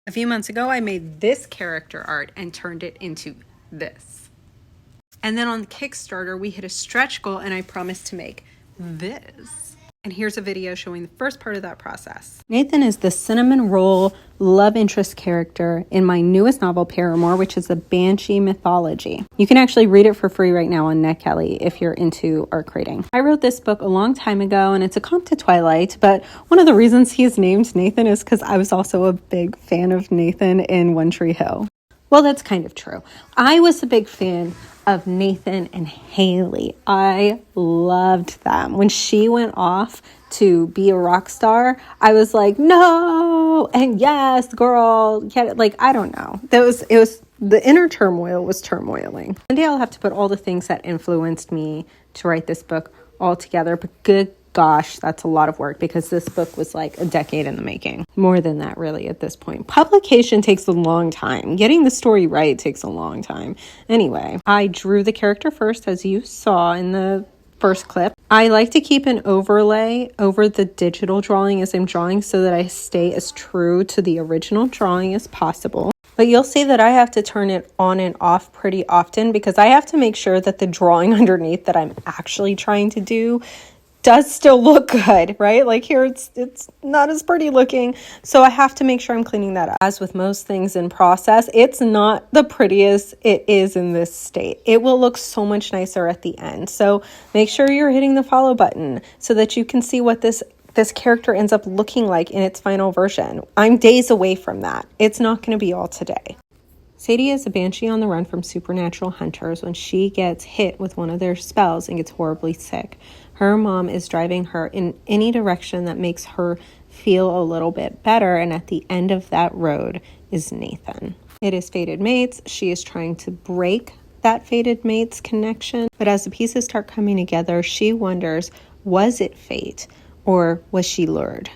A few months ago, I made this character art and turned it into this. And then on Kickstarter, we hit a stretch goal and I promised to make this. And here's a video showing the first part of that process. Nathan is the cinnamon roll love interest character in my newest novel, Paramour, which is a Banshee mythology. You can actually read it for free right now on Netgalley if you're into art creating. I wrote this book a long time ago and it's a comp to Twilight, but one of the reasons he's named Nathan is because I was also a big fan of Nathan in One Tree Hill. Well, that's kind of true. I was a big fan of Nathan and Haley. I loved them. When she went off to be a rock star, I was like, no, and yes, girl, get it. Like, I don't know. It was the inner turmoil was turmoiling. One day I'll have to put all the things that influenced me to write this book all together, but good gosh, that's a lot of work because this book was like a decade in the making. More than that, really, at this point. Publication takes a long time. Getting the story right takes a long time. Anyway, I drew the character first, as you saw in the first clip. I like to keep an overlay over the digital drawing as I'm drawing so that I stay as true to the original drawing as possible. But you'll see that I have to turn it on and off pretty often because I have to make sure that the drawing underneath that I'm actually trying to do does still look good, right? Like here it's not as pretty looking. So I have to make sure I'm cleaning that up. As with most things in process, it's not the prettiest it is in this state. It will look so much nicer at the end. So make sure you're hitting the follow button so that you can see what this character ends up looking like in its final version. I'm days away from that. It's not going to be all today. Sadie is a banshee on the run from supernatural hunters when she gets hit with one of their spells and gets horribly sick. Her mom is driving her in any direction that makes her feel a little bit better, and at the end of that road is Nathan. It is fated mates. She is trying to break that fated mates connection, but as the pieces start coming together, she wonders, was it fate or was she lured?